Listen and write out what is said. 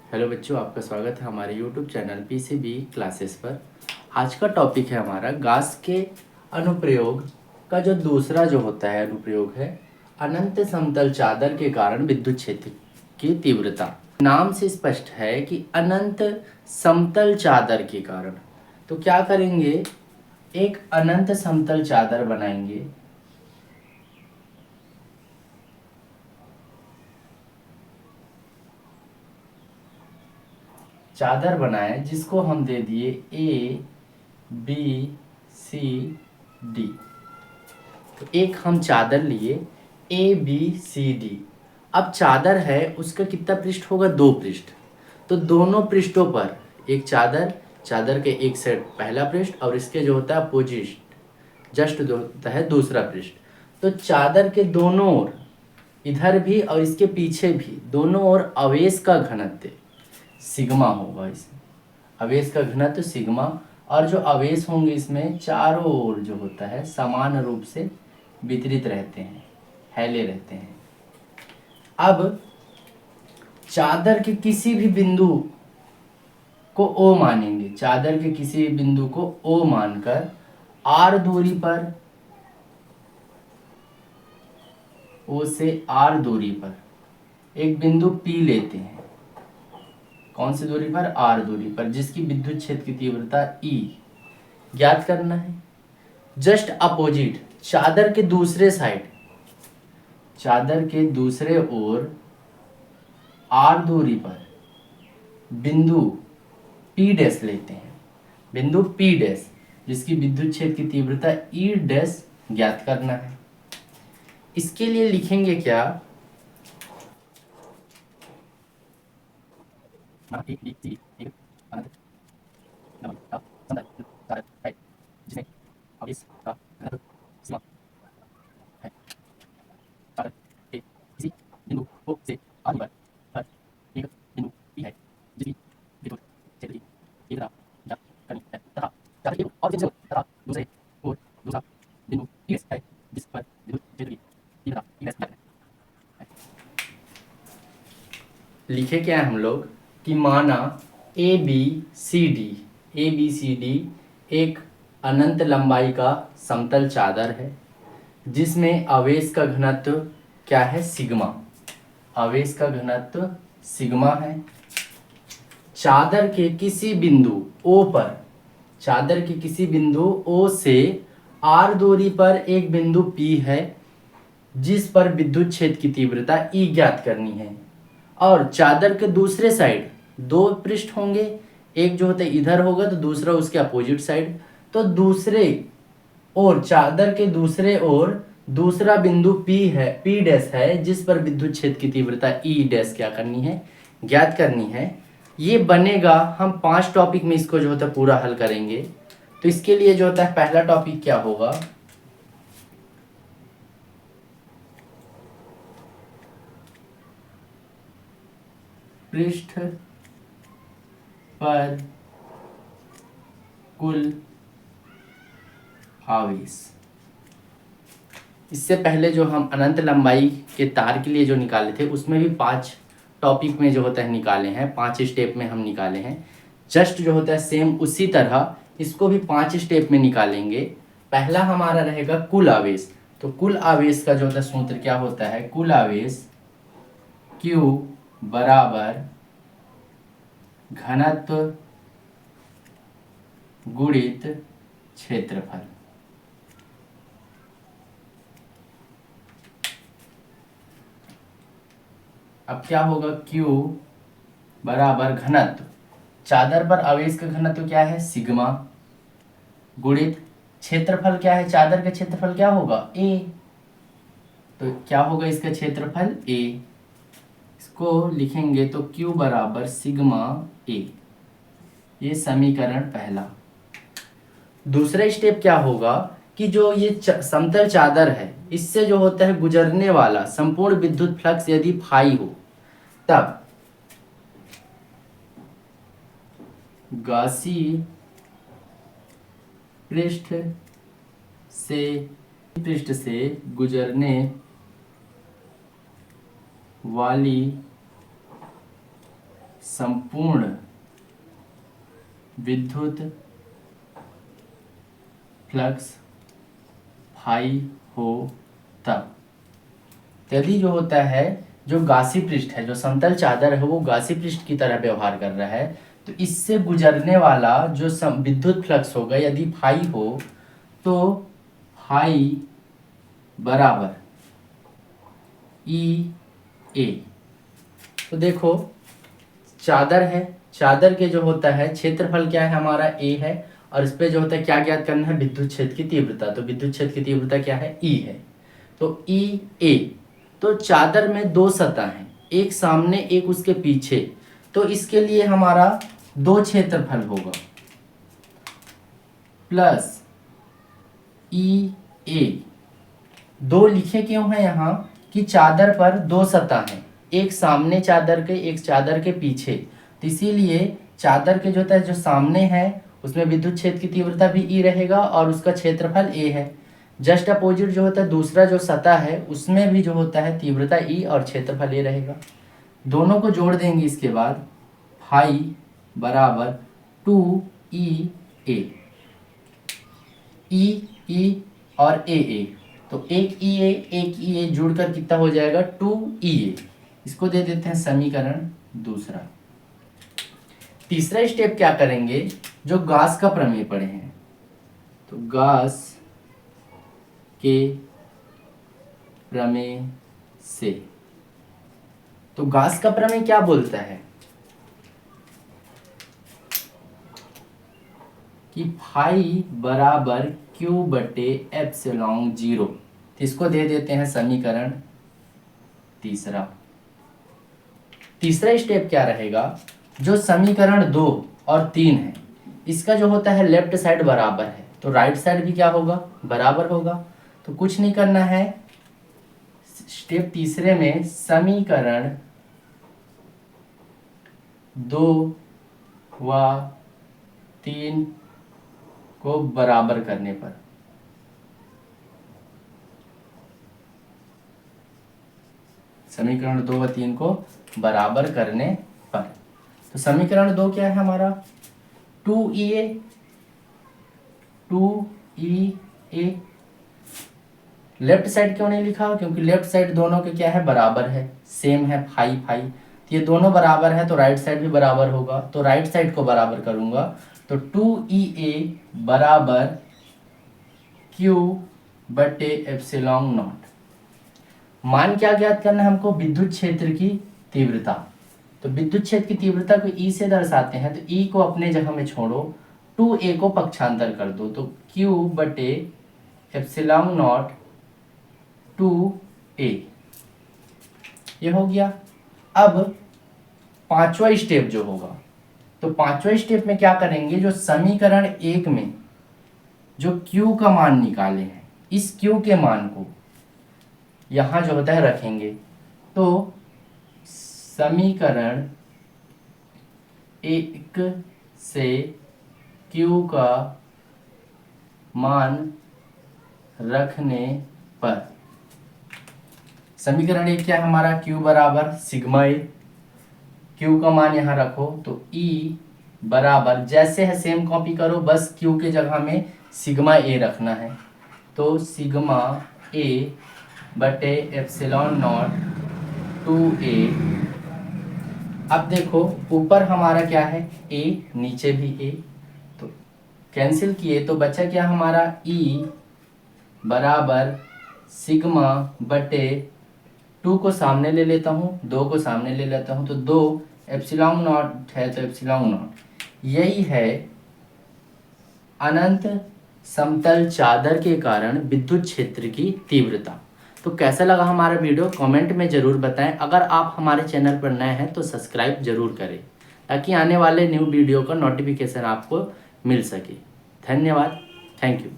Hello बच्चों, आपका स्वागत है हमारे यूट्यूब चैनल पीसीबी क्लासेस पर। आज का टॉपिक है हमारा गास के अनुप्रयोग का जो दूसरा जो होता है अनुप्रयोग है अनंत समतल चादर के कारण विद्युत क्षेत्र की तीव्रता। नाम से स्पष्ट है कि अनंत समतल चादर के कारण। तो क्या करेंगे, एक अनंत समतल चादर बनाएंगे। चादर बनाए जिसको हम दे दिए ए बी सी डी। तो एक हम चादर लिए ए बी सी डी। अब चादर है उसका कितना पृष्ठ होगा, 2 पृष्ठ। तो दोनों पृष्ठों पर एक चादर, चादर के एक साइड पहला पृष्ठ और इसके जो होता है अपोजिट जस्ट जो होता है दूसरा पृष्ठ। तो चादर के दोनों ओर, इधर भी और इसके पीछे भी, दोनों ओर आवेश का घनत्व सिग्मा होगा। इसमें आवेश का घनत्व सिग्मा, और जो आवेश होंगे इसमें चारों ओर जो होता है समान रूप से वितरित रहते हैं, फैले रहते हैं। अब चादर के किसी भी बिंदु को ओ मानेंगे, चादर के किसी भी बिंदु को ओ मानकर आर दूरी पर, ओ से आर दूरी पर एक बिंदु पी लेते हैं। कौन सी दूरी पर, आर दूरी पर, जिसकी विद्युत क्षेत्र की तीव्रता ई ज्ञात करना है। जस्ट अपोजिट चादर के दूसरे साइड, चादर के दूसरे ओर आर दूरी पर बिंदु पी डैश लेते हैं। बिंदु पी डैश जिसकी विद्युत क्षेत्र की तीव्रता ई डैश ज्ञात करना है। इसके लिए लिखेंगे क्या, लिखे क्या है हम लोग कि माना A B C D, A B C D एक अनंत लंबाई का समतल चादर है जिसमें आवेश का घनत्व क्या है, सिग्मा। आवेश का घनत्व सिग्मा है। चादर के किसी बिंदु ओ पर, चादर के किसी बिंदु ओ से आर दूरी पर एक बिंदु पी है जिस पर विद्युत क्षेत्र की तीव्रता ई ज्ञात करनी है। और चादर के दूसरे साइड 2 पृष्ठ होंगे, एक जो होता है इधर होगा तो दूसरा उसके अपोजिट साइड। तो दूसरे और चादर के दूसरे ओर दूसरा बिंदु पी है, पी डैश है, जिस पर विद्युत क्षेत्र की तीव्रता ई डैश क्या करनी है, ज्ञात करनी है। ये बनेगा, हम 5 टॉपिक में इसको जो होता है पूरा हल करेंगे। तो इसके लिए जो होता है पहला टॉपिक क्या होगा, पृष्ठ पर कुल आवेश। इससे पहले जो हम अनंत लंबाई के तार के लिए जो निकाले थे उसमें भी 5 टॉपिक में जो होता है निकाले हैं, 5 स्टेप में हम निकाले हैं। जस्ट जो होता है सेम उसी तरह इसको भी 5 स्टेप में निकालेंगे। पहला हमारा रहेगा कुल आवेश। तो कुल आवेश का जो होता है सूत्र क्या होता है, कुल आवेश Q बराबर घनत्व गुणित क्षेत्रफल। अब क्या होगा, Q बराबर घनत्व, चादर पर आवेश का घनत्व क्या है, सिग्मा, गुणित क्षेत्रफल क्या है, चादर का क्षेत्रफल क्या होगा, A। तो क्या होगा इसका क्षेत्रफल A। इसको लिखेंगे तो Q बराबर सिग्मा A। ये समीकरण पहला। दूसरा स्टेप क्या होगा कि जो ये समतल चादर है इससे जो होता है गुजरने वाला संपूर्ण विद्युत फ्लक्स यदि फाई हो, तब गासी पृष्ठ से गुजरने वाली संपूर्ण विद्युत फ्लक्स फाई हो तब। यदि जो होता है जो गासी पृष्ठ है, जो समतल चादर है, वो गासी पृष्ठ की तरह व्यवहार कर रहा है, तो इससे गुजरने वाला जो विद्युत फ्लक्स होगा यदि फाई हो तो फाई बराबर ई ए। तो देखो चादर है, चादर के जो होता है क्षेत्रफल क्या है हमारा ए है, और इस पे जो होता है क्या ज्ञात करना है, विद्युत क्षेत्र की तीव्रता। तो विद्युत क्षेत्र की तीव्रता क्या है, ई है। तो ई ए, तो चादर में दो सतह हैं, एक सामने एक उसके पीछे, तो इसके लिए हमारा दो क्षेत्रफल होगा प्लस ई ए। दो लिखे क्यों है यहाँ कि चादर पर दो सतह हैं, एक सामने चादर के एक चादर के पीछे, तो इसीलिए चादर के जो होता है जो सामने है उसमें विद्युत क्षेत्र की तीव्रता भी ई रहेगा और उसका क्षेत्रफल ए है। जस्ट अपोजिट जो होता है दूसरा जो सतह है उसमें भी जो होता है तीव्रता ई और क्षेत्रफल ए रहेगा। दोनों को जोड़ देंगे इसके बाद फाई बराबर 2 ई ई और ए, तो एक ई ए जुड़कर कितना हो जाएगा 2 ई ए। इसको दे देते हैं समीकरण दूसरा। तीसरा स्टेप क्या करेंगे, जो गास का प्रमेय पढ़े हैं, तो गास के प्रमेय से, तो गास का प्रमेय क्या बोलता है कि फाई बराबर क्यू बटे एप्सिलॉन 0। तो इसको दे देते हैं समीकरण तीसरा। तीसरा स्टेप क्या रहेगा, जो समीकरण 2 और 3 है इसका जो होता है लेफ्ट साइड बराबर है, तो राइट साइड भी क्या होगा, बराबर होगा। तो कुछ नहीं करना है, स्टेप तीसरे में समीकरण 2 व 3 को बराबर करने पर, समीकरण 2 व 3 को बराबर करने पर, तो समीकरण 2 क्या है हमारा 2 ई ए। लेफ्ट साइड क्यों नहीं लिखा, क्योंकि लेफ्ट साइड दोनों के क्या है, बराबर है, सेम है, फाई फाई, तो ये दोनों बराबर है तो राइट साइड भी बराबर होगा, तो राइट साइड को बराबर करूंगा तो 2 बराबर क्यू बटे एप्सिलॉन नॉट। मान क्या ज्ञात करना है हमको, विद्युत क्षेत्र की तीव्रता। तो विद्युत क्षेत्र की तीव्रता को ई से दर्शाते हैं, तो ई को अपने जगह में छोड़ो, 2a को पक्षांतर कर दो, तो क्यू बटे एप्सिलॉन नॉट 2a, ये हो गया। अब पांचवा स्टेप जो होगा, तो पांचवा स्टेप में क्या करेंगे, जो समीकरण 1 में जो Q का मान निकाले हैं, इस Q के मान को यहां जो होता है रखेंगे, तो समीकरण 1 से Q का मान रखने पर, समीकरण 1 क्या है हमारा, Q बराबर सिग्मा ए, Q का मान यहाँ रखो, तो E बराबर जैसे है सेम कॉपी करो, बस Q के जगह में सिग्मा ए रखना है, तो सिग्मा ए बटे एप्सिलॉन नॉट 2a। अब देखो ऊपर हमारा क्या है a, नीचे भी a, तो कैंसिल किए तो बचा क्या हमारा E बराबर सिग्मा बटे 2 को सामने ले लेता हूँ, 2 को सामने ले लेता हूँ, तो 2 एप्सिलॉन नॉट है, तो एप्सिलॉन नॉट, यही है अनंत समतल चादर के कारण विद्युत क्षेत्र की तीव्रता। तो कैसा लगा हमारा वीडियो कमेंट में ज़रूर बताएं। अगर आप हमारे चैनल पर नए हैं तो सब्सक्राइब जरूर करें, ताकि आने वाले न्यू वीडियो का नोटिफिकेशन आपको मिल सके। धन्यवाद, थैंक यू।